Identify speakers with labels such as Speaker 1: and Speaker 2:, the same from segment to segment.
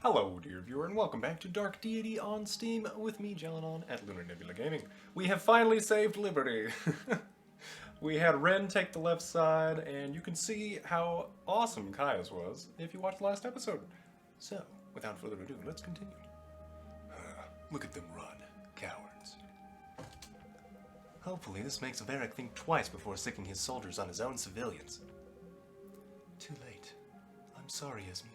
Speaker 1: Hello, dear viewer, and welcome back to Dark Deity on Steam with me, Jalanon, at Lunar Nebula Gaming. We have finally saved Liberty! We had Ren take the left side, and you can see how awesome Caius was if you watched the last episode. So, without further ado, let's continue. Look at them run, cowards. Hopefully this makes Varric think twice before sicking his soldiers on his own civilians. Too late. I'm sorry, Esme.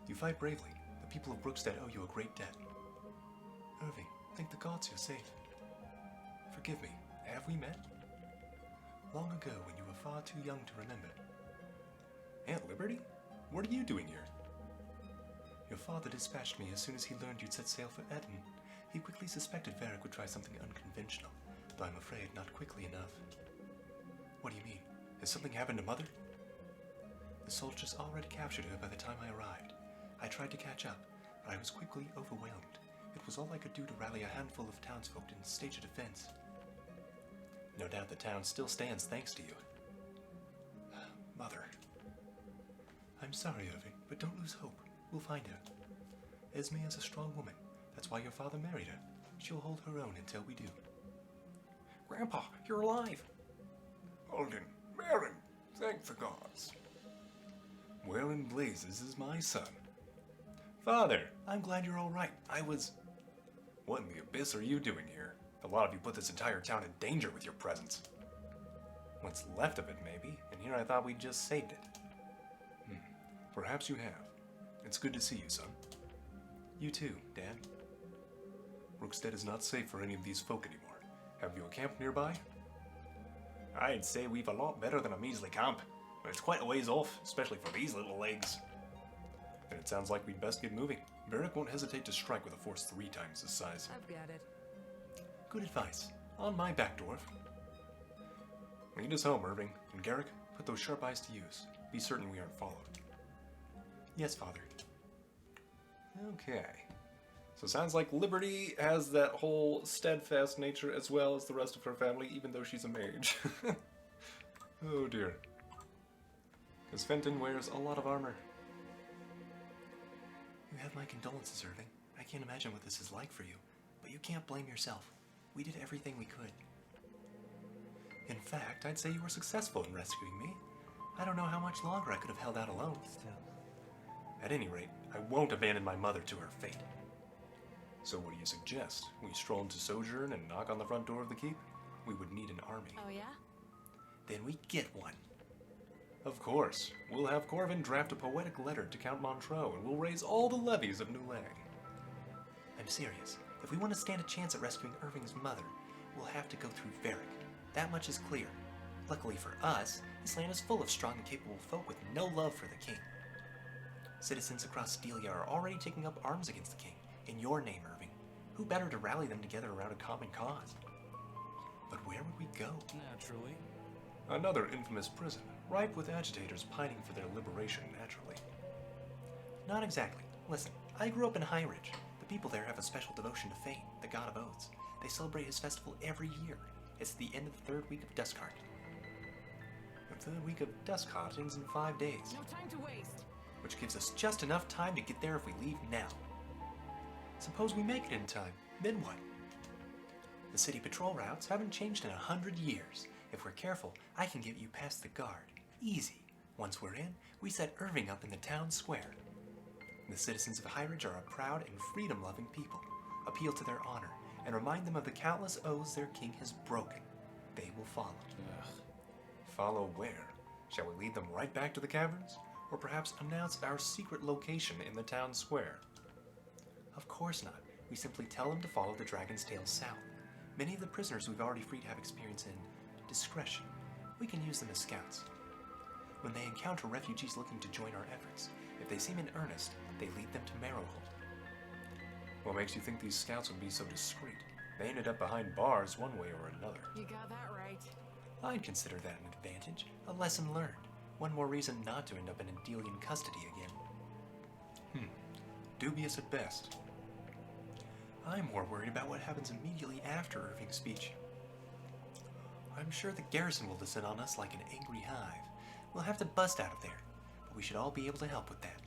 Speaker 1: You fight bravely. The people of Brookstead owe you a great debt. Irving, thank the gods you're safe. Forgive me, have we met? Long ago, when you were far too young to remember. Aunt Liberty? What are you doing here? Your father dispatched me as soon as he learned you'd set sail for Eton. He quickly suspected Varric would try something unconventional, though I'm afraid not quickly enough. What do you mean? Has something happened to Mother? The soldiers already captured her by the time I arrived. I tried to catch up, but I was quickly overwhelmed. It was all I could do to rally a handful of townsfolk and stage a defense. No doubt the town still stands thanks to you. Mother. I'm sorry, Irving, but don't lose hope. We'll find her. Esme is a strong woman. That's why your father married her. She'll hold her own until we do. Grandpa, you're alive! Alden, Marin, thank the gods. Where in blazes is my son? Father, I'm glad you're all right. What in the abyss are you doing here? A lot of you put this entire town in danger with your presence. What's left of it, maybe, and here I thought we'd just saved it. Perhaps you have. It's good to see you, son. You too, Dad. Brookstead is not safe for any of these folk anymore. Have you a camp nearby? I'd say we've a lot better than a measly camp, but it's quite a ways off, especially for these little legs. Then it sounds like we'd best get moving. Varric won't hesitate to strike with a force 3 times his size.
Speaker 2: I've got it.
Speaker 1: Good advice. On my back, dwarf. Lead us home, Irving. And Garrick, put those sharp eyes to use. Be certain we aren't followed. Yes, Father. Okay. So it sounds like Liberty has that whole steadfast nature as well as the rest of her family, even though she's a mage. Oh dear. Because Fenton wears a lot of armor. You have my condolences, Irving. I can't imagine what this is like for you, but you can't blame yourself. We did everything we could. In fact, I'd say you were successful in rescuing me. I don't know how much longer I could have held out alone.
Speaker 2: Still.
Speaker 1: At any rate, I won't abandon my mother to her fate. So what do you suggest? We stroll into Sojourn and knock on the front door of the keep? We would need an army.
Speaker 2: Oh, yeah?
Speaker 1: Then we get one. Of course. We'll have Corvin draft a poetic letter to Count Montreux, and we'll raise all the levies of New Lang. I'm serious. If we want to stand a chance at rescuing Irving's mother, we'll have to go through Varric. That much is clear. Luckily for us, this land is full of strong and capable folk with no love for the king. Citizens across Stelia are already taking up arms against the king. In your name, Irving. Who better to rally them together around a common cause? But where would we go?
Speaker 2: Naturally.
Speaker 1: Another infamous prison, ripe with agitators pining for their liberation naturally. Not exactly. Listen, I grew up in High Ridge. The people there have a special devotion to Fane, the god of oaths. They celebrate his festival every year. It's the end of the 3rd week of Duskhart. The 3rd week of Duskhart ends in 5 days.
Speaker 2: No time to waste.
Speaker 1: Which gives us just enough time to get there if we leave now. Suppose we make it in time, then what? The city patrol routes haven't changed in 100 years. If we're careful, I can get you past the guard. Easy. Once we're in, we set Irving up in the town square. The citizens of High Ridge are a proud and freedom-loving people. Appeal to their honor and remind them of the countless oaths their king has broken. They will follow.
Speaker 2: Ugh.
Speaker 1: Follow where? Shall we lead them right back to the caverns? Or perhaps announce our secret location in the town square? Of course not. We simply tell them to follow the Dragon's Tail south. Many of the prisoners we've already freed have experience in discretion. We can use them as scouts. When they encounter refugees looking to join our efforts, if they seem in earnest, they lead them to Marrowhold. What makes you think these scouts would be so discreet? They ended up behind bars one way or another.
Speaker 2: You got that right.
Speaker 1: I'd consider that an advantage, a lesson learned. One more reason not to end up in Endelian custody again. Dubious at best. I'm more worried about what happens immediately after Irving's speech. I'm sure the garrison will descend on us like an angry hive. We'll have to bust out of there, but we should all be able to help with that.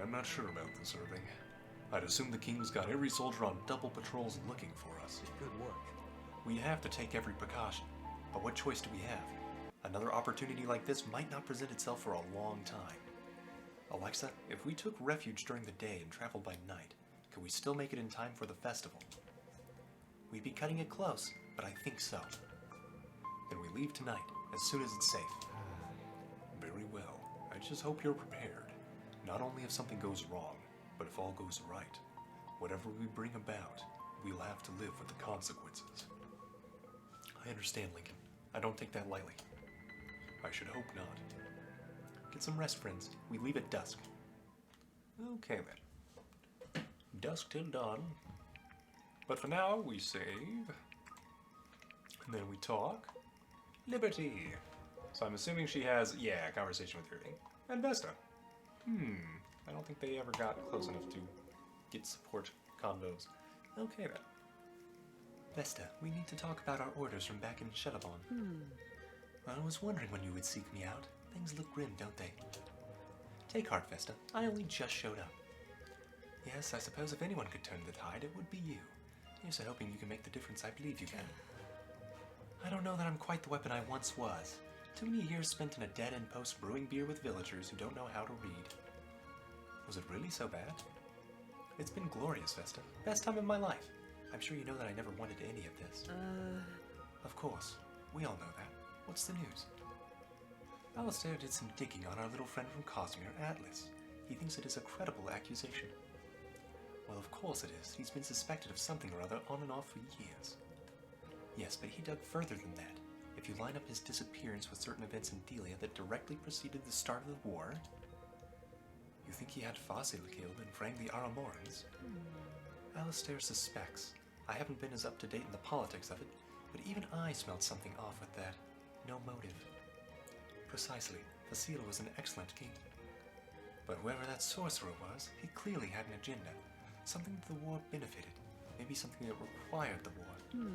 Speaker 1: I'm not sure about this, Irving. I'd assume the King's got every soldier on double patrols looking for us.
Speaker 2: Good work.
Speaker 1: We have to take every precaution, but what choice do we have? Another opportunity like this might not present itself for a long time. Alexa, if we took refuge during the day and traveled by night, could we still make it in time for the festival? We'd be cutting it close, but I think so. Then we leave tonight, as soon as it's safe. Very well. I just hope you're prepared. Not only if something goes wrong, but if all goes right. Whatever we bring about, we'll have to live with the consequences. I understand, Lincoln. I don't take that lightly. I should hope not. Get some rest, friends. We leave at dusk. Okay, then. Dusk till dawn. But for now, we save. And then we talk. Liberty. So I'm assuming she has, a conversation with Irving. And Vesta. I don't think they ever got close enough to get support convos. Okay, then. Vesta, we need to talk about our orders from back in Shelobon. I was wondering when you would seek me out. Things look grim, don't they? Take heart, Vesta. I only just showed up. Yes, I suppose if anyone could turn the tide, it would be you. Here's hoping you can make the difference I believe you can. I don't know that I'm quite the weapon I once was. Too many years spent in a dead-end post brewing beer with villagers who don't know how to read. Was it really so bad? It's been glorious, Vesta. Best time of my life. I'm sure you know that I never wanted any of this. Of course. We all know that. What's the news? Alistair did some digging on our little friend from Cosmere, Atlas. He thinks it is a credible accusation. Well, of course it is. He's been suspected of something or other on and off for years. Yes, but he dug further than that. If you line up his disappearance with certain events in Delia that directly preceded the start of the war, you think he had Fasil killed and framed the Aramorans? Alistair suspects. I haven't been as up-to-date in the politics of it, but even I smelled something off with that. No motive. Precisely. Fasil was an excellent king. But whoever that sorcerer was, he clearly had an agenda. Something that the war benefited. Maybe something that required the war.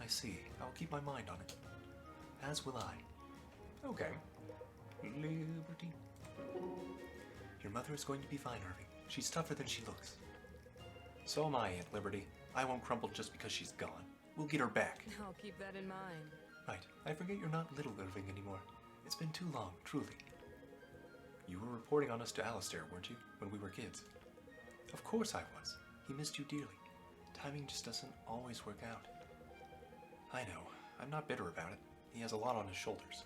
Speaker 1: I see. I'll keep my mind on it. As will I. Okay. Liberty. Your mother is going to be fine, Irving. She's tougher than she looks. So am I, Aunt Liberty. I won't crumble just because she's gone. We'll get her back.
Speaker 2: I'll keep that in mind.
Speaker 1: Right. I forget you're not little Irving anymore. It's been too long, truly. You were reporting on us to Alistair, weren't you, when we were kids? Of course I was. He missed you dearly. Timing just doesn't always work out. I know. I'm not bitter about it. He has a lot on his shoulders.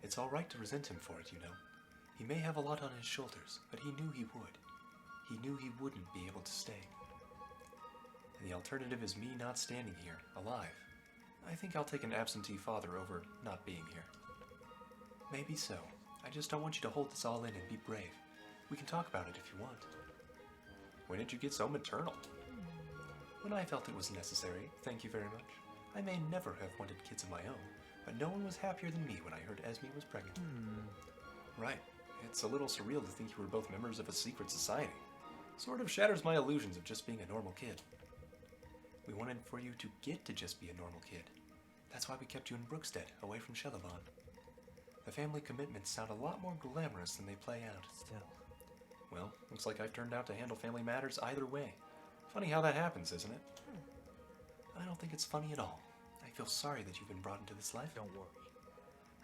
Speaker 1: It's all right to resent him for it, you know. He may have a lot on his shoulders, but he knew he would. He knew he wouldn't be able to stay. And the alternative is me not standing here, alive. I think I'll take an absentee father over not being here. Maybe so. I just don't want you to hold this all in and be brave. We can talk about it if you want. When did you get so maternal? When I felt it was necessary, thank you very much. I may never have wanted kids of my own, but no one was happier than me when I heard Esme was pregnant. Right. It's a little surreal to think you were both members of a secret society. Sort of shatters my illusions of just being a normal kid. We wanted for you to get to just be a normal kid. That's why we kept you in Brookstead, away from Shelobon. The family commitments sound a lot more glamorous than they play out.
Speaker 2: Still.
Speaker 1: Well, looks like I've turned out to handle family matters either way. Funny how that happens, isn't it? I don't think it's funny at all. I feel sorry that you've been brought into this life.
Speaker 2: Don't worry.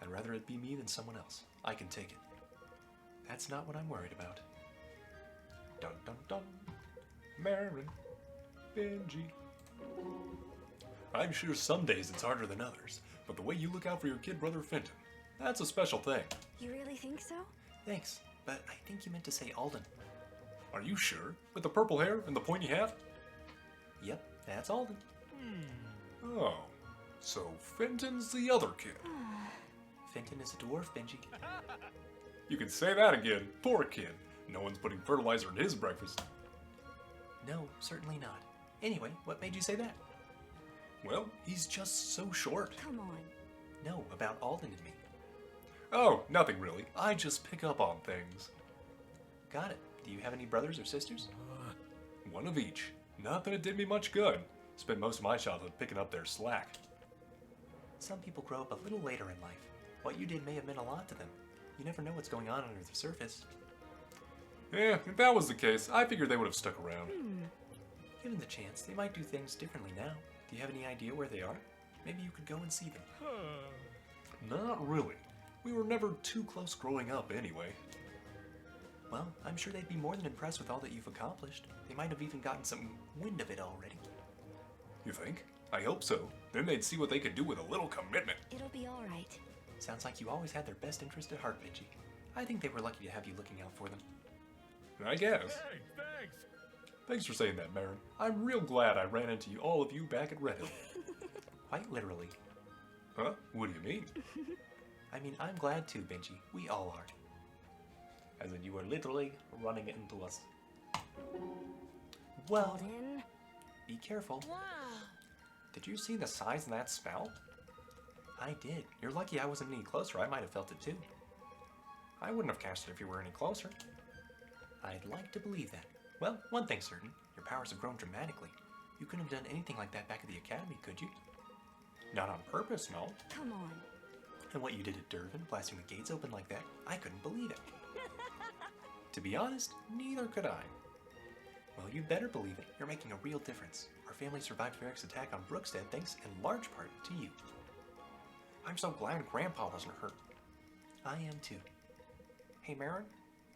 Speaker 1: I'd rather it be me than someone else. I can take it. That's not what I'm worried about. Dun dun dun. Marin. Benji. I'm sure some days it's harder than others, but the way you look out for your kid brother Fenton, that's a special thing.
Speaker 3: You really think so?
Speaker 1: Thanks, but I think you meant to say Alden. Are you sure? With the purple hair and the pointy hat? Yep, that's Alden. Oh, so Fenton's the other kid.
Speaker 3: Fenton is a dwarf, Benji.
Speaker 1: You can say that again. Poor kid. No one's putting fertilizer in his breakfast.
Speaker 3: No, certainly not. Anyway, what made you say that?
Speaker 1: Well, he's just so short.
Speaker 3: Come on. No, about Alden and me.
Speaker 1: Oh, nothing really. I just pick up on things.
Speaker 3: Got it. Do you have any brothers or sisters?
Speaker 1: One of each. Not that it did me much good. Spent most of my childhood picking up their slack.
Speaker 3: Some people grow up a little later in life. What you did may have meant a lot to them. You never know what's going on under the surface.
Speaker 1: Yeah, if that was the case, I figured they would have stuck around.
Speaker 3: Given the chance, they might do things differently now. Do you have any idea where they are? Maybe you could go and see them.
Speaker 1: Not really. We were never too close growing up anyway.
Speaker 3: Well, I'm sure they'd be more than impressed with all that you've accomplished. They might have even gotten some wind of it already.
Speaker 1: You think? I hope so. Then they'd see what they could do with a little commitment.
Speaker 4: It'll be all right.
Speaker 3: Sounds like you always had their best interest at heart, Benji. I think they were lucky to have you looking out for them.
Speaker 1: I guess.
Speaker 5: Hey, thanks.
Speaker 1: Thanks for saying that, Marin. I'm real glad I ran into all of you back at Red Hill.
Speaker 3: Quite literally.
Speaker 1: Huh? What do you mean?
Speaker 3: I mean, I'm glad too, Benji. We all are.
Speaker 1: As in you were literally running into us.
Speaker 3: Well,
Speaker 4: Alden.
Speaker 3: be careful.
Speaker 2: Wow.
Speaker 3: Did you see the size of that spell? I did. You're lucky I wasn't any closer. I might have felt it too.
Speaker 1: I wouldn't have cast it if you were any closer.
Speaker 3: I'd like to believe that. Well, one thing's certain. Your powers have grown dramatically. You couldn't have done anything like that back at the academy, could you?
Speaker 1: Not on purpose, no.
Speaker 4: Come on.
Speaker 3: And what you did at Durban, blasting the gates open like that, I couldn't believe it. To be honest, neither could I. Well, you better believe it. You're making a real difference. Our family survived Varric's attack on Brookstead thanks in large part to you.
Speaker 1: I'm so glad Grandpa wasn't hurt.
Speaker 3: I am too.
Speaker 1: Hey, Marin,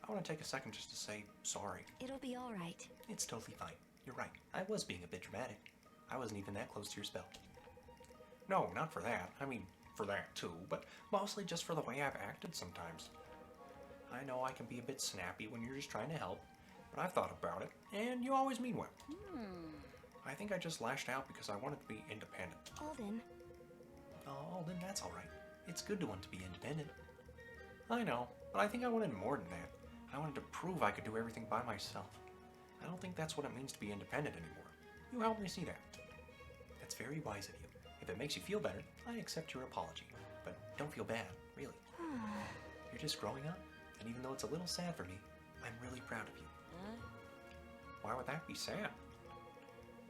Speaker 1: I want to take a second just to say sorry.
Speaker 4: It'll be all right.
Speaker 3: It's totally fine. You're right. I was being a bit dramatic. I wasn't even that close to your spell.
Speaker 1: No, not for that. I mean, for that too, but mostly just for the way I've acted sometimes. I know I can be a bit snappy when you're just trying to help, but I've thought about it, and you always mean well. I think I just lashed out because I wanted to be independent.
Speaker 4: Alden.
Speaker 3: Oh, then that's all right. It's good to want to be independent.
Speaker 1: I know, but I think I wanted more than that. I wanted to prove I could do everything by myself. I don't think that's what it means to be independent anymore. You helped me see that.
Speaker 3: That's very wise of you. If it makes you feel better, I accept your apology. But don't feel bad, really. You're just growing up, and even though it's a little sad for me, I'm really proud of you.
Speaker 1: Why would that be sad?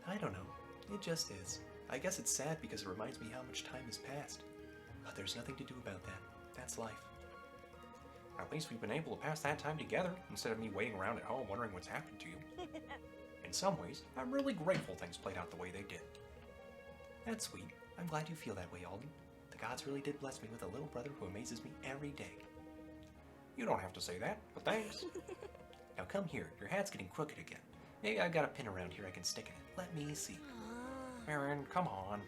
Speaker 3: I don't know. It just is. I guess it's sad because it reminds me how much time has passed. But there's nothing to do about that. That's life.
Speaker 1: At least we've been able to pass that time together instead of me waiting around at home wondering what's happened to you. In some ways, I'm really grateful things played out the way they did.
Speaker 3: That's sweet. I'm glad you feel that way, Alden. The gods really did bless me with a little brother who amazes me every day.
Speaker 1: You don't have to say that, but thanks.
Speaker 3: Now come here. Your hat's getting crooked again. Maybe I've got a pin around here I can stick in it. Let me see.
Speaker 1: Marin, come on.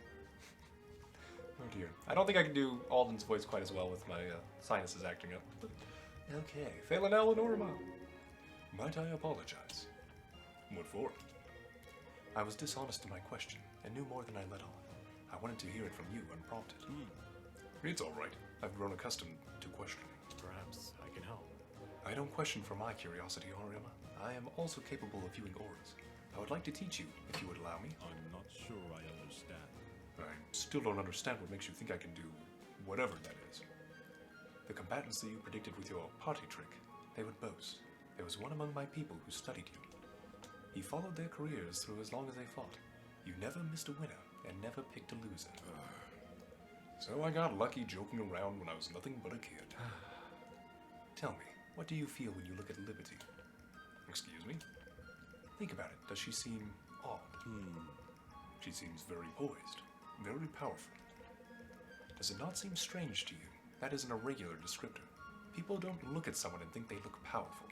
Speaker 1: Oh dear. I don't think I can do Alden's voice quite as well with my sinuses acting up. But
Speaker 3: Okay.
Speaker 1: Phelan Norma. Might I apologize? What for?
Speaker 3: I was dishonest in my question and knew more than I let on. I wanted to hear it from you unprompted.
Speaker 1: It's alright. I've grown accustomed to questioning.
Speaker 5: Perhaps I can help.
Speaker 3: I don't question for my curiosity, Oriama. I am also capable of viewing auras. I would like to teach you, if you would allow me.
Speaker 5: I'm not sure I understand.
Speaker 1: I still don't understand what makes you think I can do whatever that is.
Speaker 3: The combatants that you predicted with your party trick, they would boast. There was one among my people who studied you. He followed their careers through as long as they fought. You never missed a winner and never picked a loser.
Speaker 1: So I got lucky joking around when I was nothing but a kid.
Speaker 3: Tell me, what do you feel when you look at Liberty?
Speaker 1: Excuse me?
Speaker 3: Think about it. Does she seem odd?
Speaker 1: She seems very poised, very powerful.
Speaker 3: Does it not seem strange to you? That is an irregular descriptor. People don't look at someone and think they look powerful.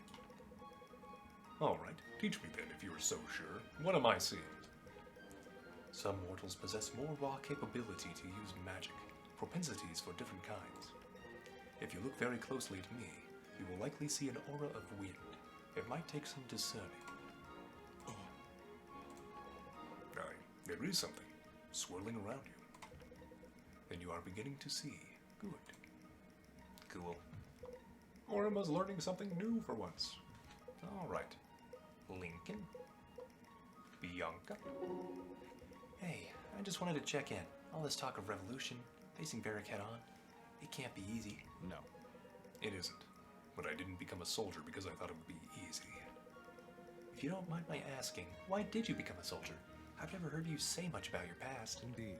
Speaker 1: Alright, teach me then if you are so sure. What am I seeing?
Speaker 3: Some mortals possess more raw capability to use magic, propensities for different kinds. If you look very closely at me, you will likely see an aura of wind. It might take some discerning.
Speaker 1: Aye, there is something swirling around you.
Speaker 3: Then you are beginning to see. Good. Cool.
Speaker 1: Orima's learning something new for once.
Speaker 3: Alright. Lincoln? Bianca? Hey, I just wanted to check in. All this talk of revolution, facing Varric head on, it can't be easy.
Speaker 5: No.
Speaker 1: It isn't. But I didn't become a soldier because I thought it would be easy.
Speaker 3: If you don't mind my asking, why did you become a soldier? I've never heard you say much about your past.
Speaker 5: Indeed.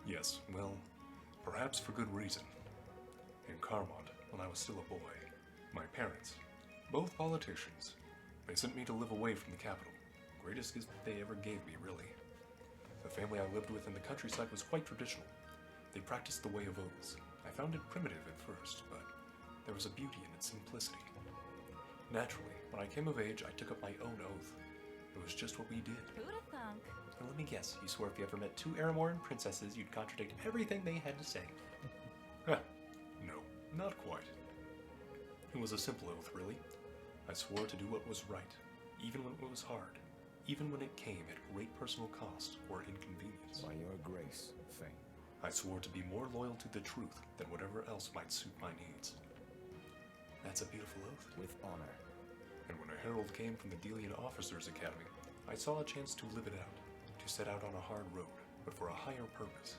Speaker 1: Yes, well, Perhaps for good reason. In Carmont, when I was still a boy, my parents, both politicians, they sent me to live away from the capital. Greatest gift they ever gave me, really. The family I lived with in the countryside was quite traditional. They practiced the way of oaths. I found it primitive at first, but there was a beauty in its simplicity. Naturally, when I came of age, I took up my own oath. It was just what we did.
Speaker 6: Who'da thunk?
Speaker 3: And let me guess, you swore if you ever met two Aramoran princesses, you'd contradict everything they had to say.
Speaker 1: Huh. No, not quite. It was a simple oath, really. I swore to do what was right, even when it was hard, even when it came at great personal cost or inconvenience.
Speaker 5: By your grace, Fane.
Speaker 1: I swore to be more loyal to the truth than whatever else might suit my needs. That's a beautiful oath.
Speaker 5: With honor.
Speaker 1: And when a herald came from the Delian Officers Academy, I saw a chance to live it out, to set out on a hard road, but for a higher purpose,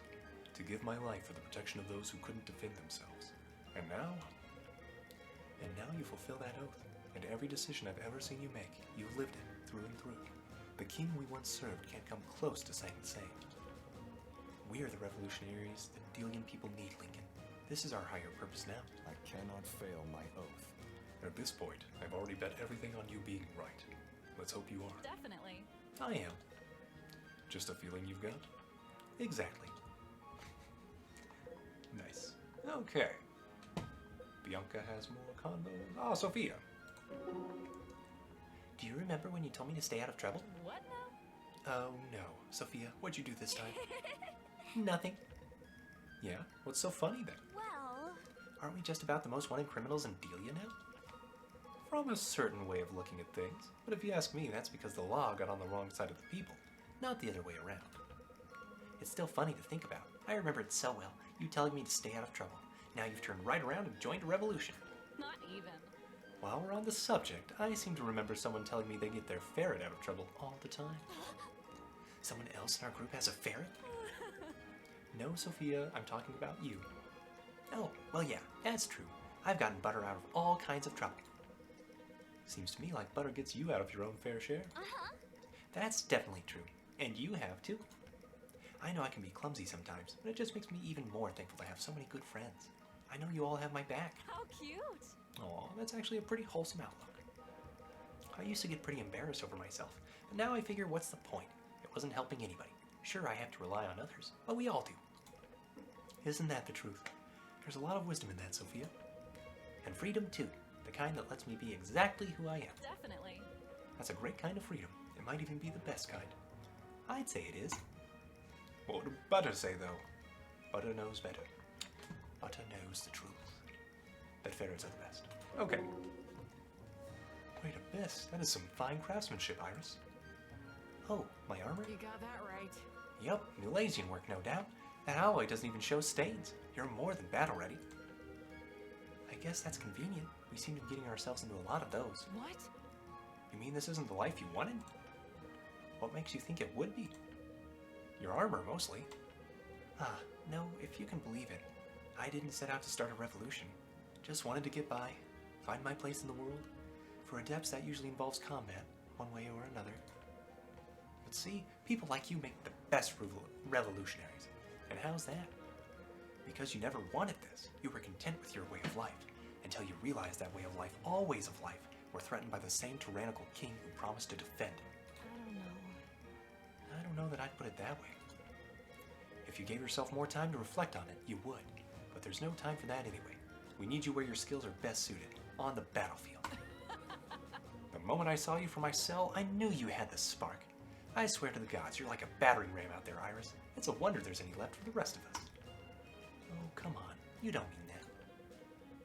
Speaker 1: to give my life for the protection of those who couldn't defend themselves. And now you fulfill that oath, and every decision I've ever seen you make, you've lived it through and through. The king we once served can't come close to saying the same. We are the revolutionaries the Delian people need, Lincoln. This is our higher purpose now.
Speaker 5: I cannot fail my oath.
Speaker 1: At this point, I've already bet everything on you being right. Let's hope you are.
Speaker 6: Definitely.
Speaker 3: I am.
Speaker 1: Just a feeling you've got?
Speaker 3: Exactly.
Speaker 1: Nice. Okay. Bianca has more convos. Ah, Sophia.
Speaker 3: Do you remember when you told me to stay out of trouble?
Speaker 6: What now?
Speaker 3: Oh no. Sophia, what'd you do this time? Nothing.
Speaker 1: Yeah? What's so funny then?
Speaker 6: Well,
Speaker 3: Aren't we just about the most wanted criminals in Delia now?
Speaker 1: From a certain way of looking at things. But if you ask me, that's because the law got on the wrong side of the people.
Speaker 3: Not the other way around. It's still funny to think about. I remember it so well. You telling me to stay out of trouble. Now you've turned right around and joined a revolution.
Speaker 6: not even.
Speaker 3: While we're on the subject, I seem to remember someone telling me they get their ferret out of trouble all the time. Someone else in our group has a ferret? No, Sophia, I'm talking about you. Oh, well yeah, that's true. I've gotten Butter out of all kinds of trouble. Seems to me like Butter gets you out of your own fair share.
Speaker 6: Uh-huh.
Speaker 3: That's definitely true. And you have too. I know I can be clumsy sometimes, but it just makes me even more thankful to have so many good friends. I know you all have my back.
Speaker 6: How cute.
Speaker 3: Aw, that's actually a pretty wholesome outlook. I used to get pretty embarrassed over myself, but now I figure what's the point? It wasn't helping anybody. Sure, I have to rely on others, but we all do. Isn't that the truth? There's a lot of wisdom in that, Sophia. And freedom too, the kind that lets me be exactly who I am.
Speaker 6: Definitely.
Speaker 3: That's a great kind of freedom. It might even be the best kind. I'd say it is.
Speaker 1: What would Butter say, though?
Speaker 3: Butter knows better. Butter knows the truth. That ferrets are the best.
Speaker 1: Okay. Wait, Abyss, that is some fine craftsmanship, Iris.
Speaker 3: Oh, my armor?
Speaker 2: You got that right.
Speaker 3: Yup, Milesian work, no doubt. That alloy doesn't even show stains. You're more than battle ready. I guess that's convenient. We seem to be getting ourselves into a lot of those.
Speaker 2: What?
Speaker 3: You mean this isn't the life you wanted? What makes you think it would be? Your armor, mostly. Ah, no, if you can believe it. I didn't set out to start a revolution. Just wanted to get by, find my place in the world. For adepts, that usually involves combat, one way or another. But see, people like you make the best revolutionaries. And how's that? Because you never wanted this. You were content with your way of life, until you realized that way of life, all ways of life, were threatened by the same tyrannical king who promised to defend it.
Speaker 6: I don't know.
Speaker 3: I don't know that I'd put it that way. If you gave yourself more time to reflect on it, you would. But there's no time for that anyway. We need you where your skills are best suited, on the battlefield. The moment I saw you from my cell, I knew you had the spark. I swear to the gods, you're like a battering ram out there, Iris. It's a wonder there's any left for the rest of us. Oh, come on. You don't mean that.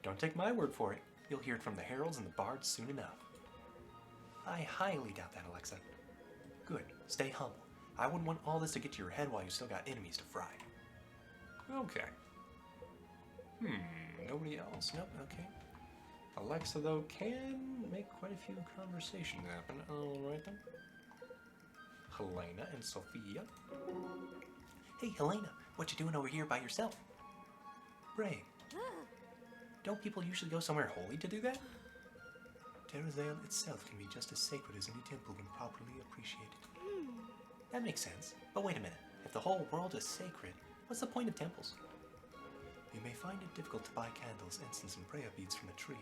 Speaker 3: Don't take my word for it. You'll hear it from the heralds and the bards soon enough. I highly doubt that, Alexa. Good. Stay humble. I wouldn't want all this to get to your head while you still got enemies to fry.
Speaker 1: Okay. Nobody else? Nope, okay. Alexa, though, can make quite a few conversations happen. Alright then. Helena and Sophia.
Speaker 3: Hey, Helena, what you doing over here by yourself? Bray, don't people usually go somewhere holy to do that? Terrazale itself can be just as sacred as any temple when properly appreciated. That makes sense. But wait a minute. If the whole world is sacred, what's the point of temples? find it difficult to buy candles, incense, and prayer beads from a tree.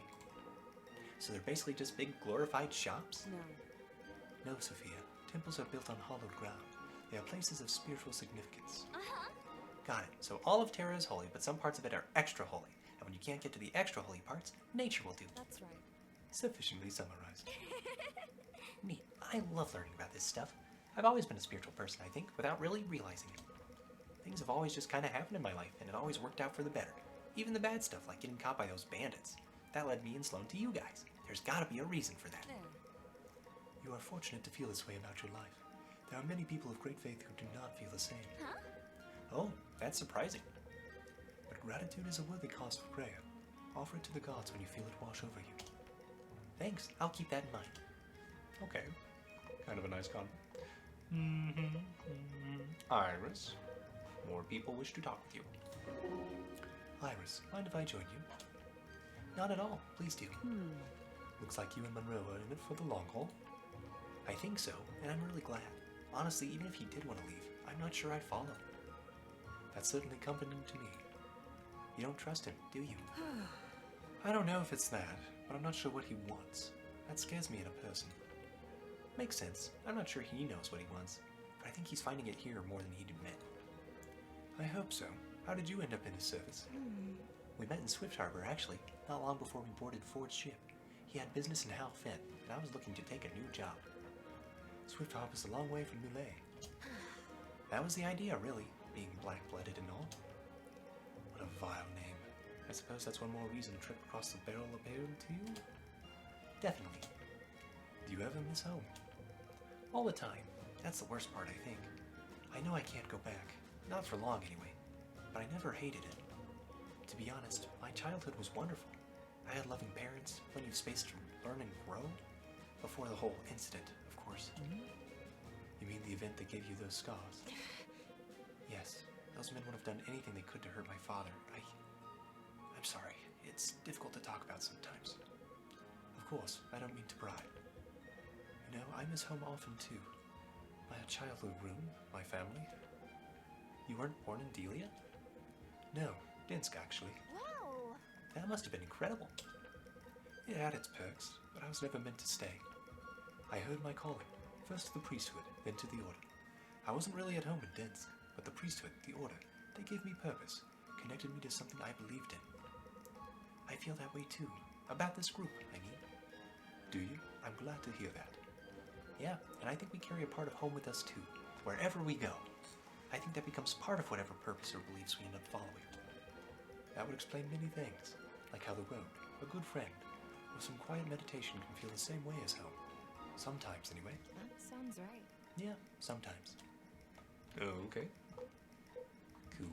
Speaker 3: So they're basically just big glorified shops?
Speaker 6: No.
Speaker 3: No, Sophia. Temples are built on hollowed ground. They are places of spiritual significance. Got it. So all of Terra is holy, but some parts of it are extra holy. And when you can't get to the extra holy parts, nature will do.
Speaker 6: That's right.
Speaker 3: Sufficiently summarized. Neat. I love learning about this stuff. I've always been a spiritual person, I think, without really realizing it. Things have always just kind of happened in my life, and it always worked out for the better. Even the bad stuff, like getting caught by those bandits. That led me and Sloan to you guys. There's gotta be a reason for that.
Speaker 1: You are fortunate to feel this way about your life. There are many people of great faith who do not feel the same.
Speaker 3: Oh, that's surprising.
Speaker 1: But gratitude is a worthy cause for prayer. Offer it to the gods when you feel it wash over you.
Speaker 3: Thanks. I'll keep that in mind.
Speaker 1: Okay. Kind of a nice comment.
Speaker 3: Iris, more people wish to talk with you.
Speaker 1: Iris, mind if I join you?
Speaker 3: Not at all. Please do.
Speaker 1: Looks like you and Monroe are in it for the long haul.
Speaker 3: I think so, and I'm really glad. Honestly, even if he did want to leave, I'm not sure I'd follow.
Speaker 1: That's certainly comforting to me.
Speaker 3: You don't trust him, do you?
Speaker 1: I don't know if it's that, but I'm not sure what he wants. That scares me in a person.
Speaker 3: Makes sense. I'm not sure he knows what he wants, but I think he's finding it here more than he'd admit.
Speaker 1: I hope so. How did you end up in his service?
Speaker 3: We met in Swift Harbor, actually, not long before we boarded Ford's ship. He had business in Hal Finn, and I was looking to take a new job.
Speaker 1: Swift Harbor's a long way from Mulay.
Speaker 3: That was the idea, really, being black-blooded and all.
Speaker 1: What a vile name. I suppose that's one more reason a trip across the barrel appealed to you?
Speaker 3: Definitely.
Speaker 1: Do you ever miss home?
Speaker 3: All the time. That's the worst part, I think. I know I can't go back. Not for long, anyway. But I never hated it. To be honest, my childhood was wonderful. I had loving parents, plenty of space to learn and grow. Before the whole incident, of course.
Speaker 1: You mean the event that gave you those scars?
Speaker 3: Yes, those men would have done anything they could to hurt my father. I'm sorry. It's difficult to talk about sometimes.
Speaker 1: Of course, I don't mean to pry. You know, I miss home often too. My childhood room, my family.
Speaker 3: You weren't born in Delia?
Speaker 1: No, Dinsk actually.
Speaker 6: Wow.
Speaker 3: That must have been incredible.
Speaker 1: It had its perks, but I was never meant to stay. I heard my calling, first to the priesthood, then to the order. I wasn't really at home in Dinsk, but the priesthood, the order, they gave me purpose, connected me to something I believed in.
Speaker 3: I feel that way too. About this group, I mean.
Speaker 1: Do you? I'm glad to hear that.
Speaker 3: Yeah, and I think we carry a part of home with us too, wherever we go. I think that becomes part of whatever purpose or beliefs we end up following.
Speaker 1: That would explain many things, like how the road, a good friend, or some quiet meditation can feel the same way as home. Sometimes, anyway.
Speaker 6: That sounds right.
Speaker 3: Yeah, sometimes.
Speaker 1: Okay. Cool.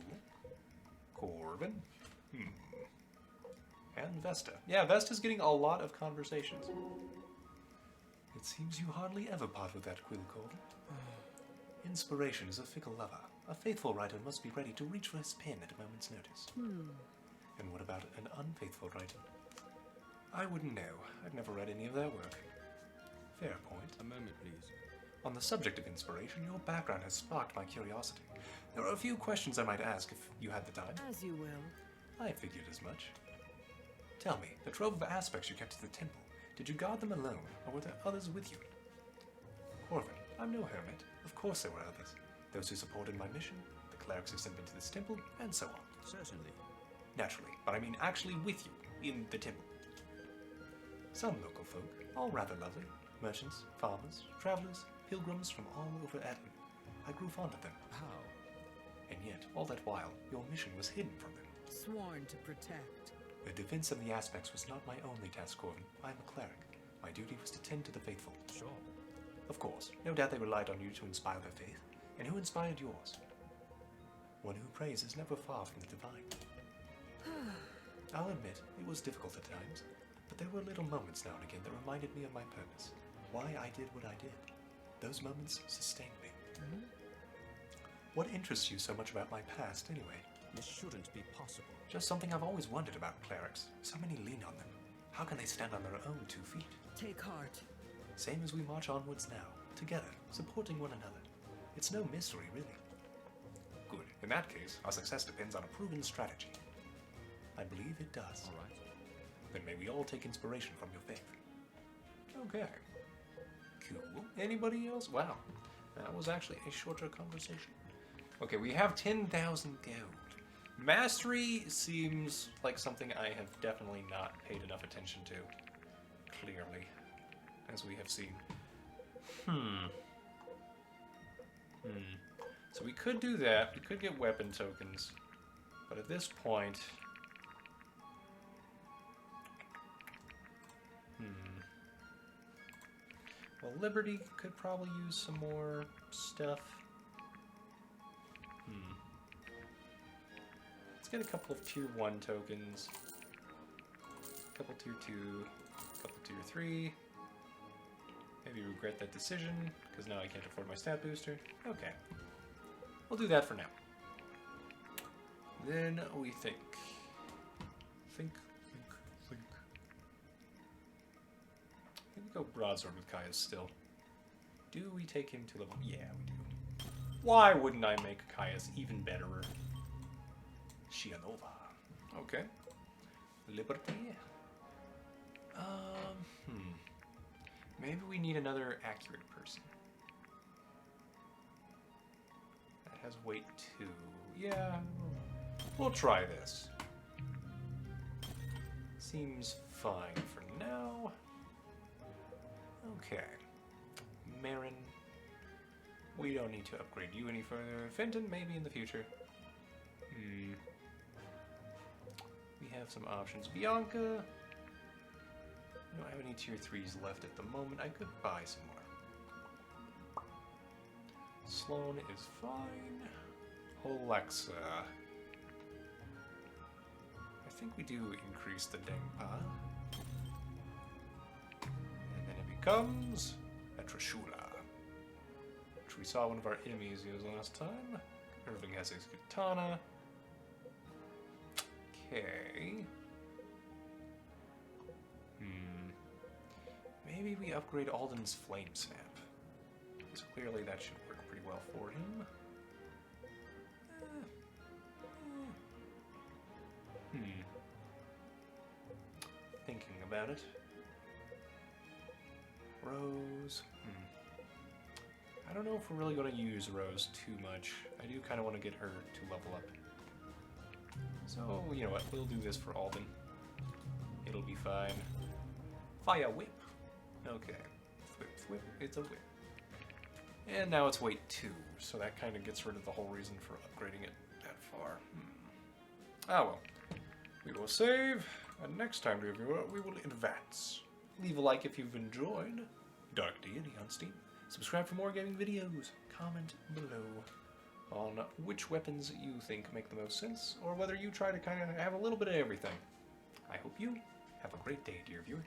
Speaker 1: Corbin. And Vesta. Yeah, Vesta's getting a lot of conversations. It seems you hardly ever part with that quill, Corbin. Inspiration is a fickle lover. A faithful writer must be ready to reach for his pen at a moment's notice. And what about an unfaithful writer? I wouldn't know. I've never read any of their work. Fair point.
Speaker 2: A moment, please.
Speaker 1: On the subject of inspiration, your background has sparked my curiosity. There are a few questions I might ask if you had the time.
Speaker 2: As you will.
Speaker 1: I figured as much. Tell me, the trove of aspects you kept at the temple, did you guard them alone, or were there others with you? Corvin, I'm no hermit. Of course there were others. Those who supported my mission, the clerics who sent me to this temple, and so on.
Speaker 2: Certainly.
Speaker 1: Naturally, but I mean actually with you, in the temple. Some local folk, all rather lovely. Merchants, farmers, travelers, pilgrims from all over Aden. I grew fond of them.
Speaker 2: How?
Speaker 1: And yet, all that while, your mission was hidden from them.
Speaker 2: Sworn to protect.
Speaker 1: The defense of the aspects was not my only task, Corvin. I am a cleric. My duty was to tend to the faithful.
Speaker 2: Sure.
Speaker 1: Of course, no doubt they relied on you to inspire their faith. And who inspired yours? One who prays is never far from the divine. I'll admit, it was difficult at times, but there were little moments now and again that reminded me of my purpose. Why I did what I did. Those moments sustained me. What interests you so much about my past, anyway?
Speaker 2: This shouldn't be possible.
Speaker 1: Just something I've always wondered about clerics. So many lean on them. How can they stand on their own 2 feet?
Speaker 2: Take heart.
Speaker 1: Same as we march onwards now, together, supporting one another. It's no mystery, really. Good. In that case, our success depends on a proven strategy. it does.
Speaker 3: All right. Then may we all take inspiration from your faith. Okay. Cool. Anybody else? Wow. That was actually a shorter conversation. Okay, we have 10,000 gold. Mastery seems like something I have definitely not paid enough attention to. Clearly. As we have seen. So we could do that. We could get weapon tokens. But at this point... Well, Liberty could probably use some more stuff. Let's get a couple of tier 1 tokens. A couple tier 2. A couple tier 3. Maybe regret that decision, because now I can't afford my stat booster. Okay. We'll do that for now. Then we think. Think. I think we go broadsword with Caius still. Do we take him to level? Yeah, we do. Why wouldn't I make Caius even betterer? Shianova. Okay. Liberty. Maybe we need another accurate person. That has weight 2. Yeah, we'll try this. Seems fine for now. Okay. Marin. We don't need to upgrade you any further. Fenton, maybe in the future. We have some options. Bianca. I don't have any tier 3s left at the moment. I could buy some more. Sloan is fine. Alexa. I think we do increase the Dengpa. And then it becomes a Trishula, which we saw one of our enemies use last time. Irving has his katana. Okay. Maybe we upgrade Alden's Flame Snap. So clearly that should work pretty well for him. Thinking about it. Rose. I don't know if we're really going to use Rose too much. I do kind of want to get her to level up. So, you know what? We'll do this for Alden. It'll be fine. Fire Whip. Okay. Whip. It's a whip. And now it's weight 2, so that kind of gets rid of the whole reason for upgrading it that far. Ah well. We will save, and next time, dear viewer, we will advance. Leave a like if you've enjoyed Dark Deity on Steam. Subscribe for more gaming videos. Comment below on which weapons you think make the most sense, or whether you try to kind of have a little bit of everything. I hope you have a great day, dear viewer.